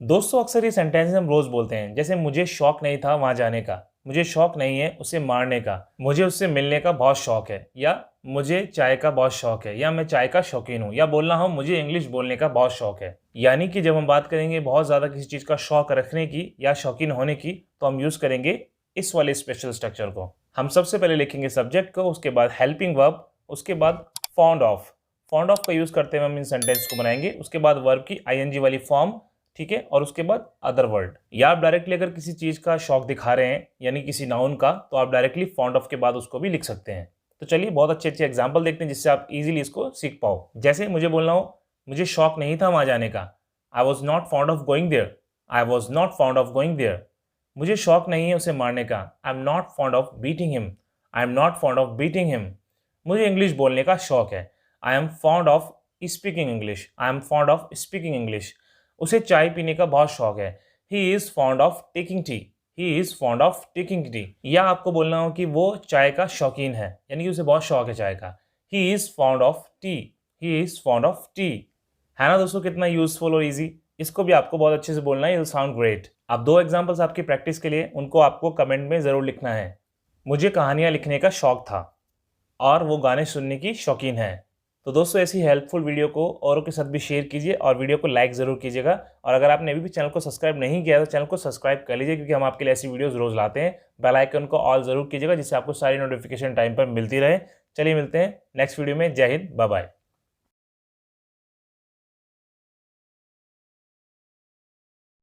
दोस्तों अक्सर ये सेंटेंस हम रोज बोलते हैं, जैसे मुझे शौक नहीं था वहां जाने का, मुझे शौक नहीं है उसे मारने का, मुझे उससे मिलने का बहुत शौक है, या मुझे चाय का बहुत शौक है, या मैं चाय का शौकीन हूँ, या बोलना हो मुझे इंग्लिश बोलने का बहुत शौक है। यानी कि जब हम बात करेंगे बहुत ज्यादा किसी चीज का शौक रखने की या शौकीन होने की, तो हम यूज करेंगे इस वाले स्पेशल स्ट्रक्चर को। हम सबसे पहले लिखेंगे सब्जेक्ट को, उसके बाद हेल्पिंग वर्ब, उसके बाद फॉन्ड ऑफ। फॉन्ड ऑफ का यूज करते हुए हम इन सेंटेंस को बनाएंगे, उसके बाद वर्ब की आईएनजी वाली फॉर्म, ठीक है, और उसके बाद अदर वर्ड। या आप डायरेक्टली अगर किसी चीज का शौक दिखा रहे हैं यानी किसी नाउन का, तो आप डायरेक्टली फॉन्ड ऑफ के बाद उसको भी लिख सकते हैं। तो चलिए बहुत अच्छे अच्छे एग्जांपल देखते हैं जिससे आप इजीली इसको सीख पाओ। जैसे मुझे बोलना हो मुझे शौक नहीं था वहां जाने का, I was not fond of going there. I was not fond of going there. मुझे शौक नहीं है उसे मारने का, I am not fond of beating him. I am not fond of beating him. मुझे इंग्लिश बोलने का शौक है, I am fond of speaking English. I am fond of speaking English. उसे चाय पीने का बहुत शौक है, he is fond of taking T. He is fond of taking T. या आपको बोलना हो कि वो चाय का शौकीन है, यानी कि उसे बहुत शौक है चाय का, ही is fond of T. He is fond of T. है ना दोस्तों कितना यूजफुल और इजी। इसको भी आपको बहुत अच्छे से बोलना है, इट साउंड ग्रेट। अब दो एग्जांपल्स आपकी प्रैक्टिस के लिए, उनको आपको कमेंट में जरूर लिखना है। मुझे कहानियां लिखने का शौक था, और वो गाने सुनने की शौकीन है। तो दोस्तों ऐसी हेल्पफुल वीडियो को औरों के साथ भी शेयर कीजिए और वीडियो को लाइक ज़रूर कीजिएगा। और अगर आपने अभी भी चैनल को सब्सक्राइब नहीं किया तो चैनल को सब्सक्राइब कर लीजिए, क्योंकि हम आपके लिए ऐसी वीडियोस रोज़ लाते हैं। बेल आइकन को ऑल ज़रूर कीजिएगा जिससे आपको सारी नोटिफिकेशन टाइम पर मिलती रहे। चलिए मिलते हैं नेक्स्ट वीडियो में। जय हिंद, बाय बाय।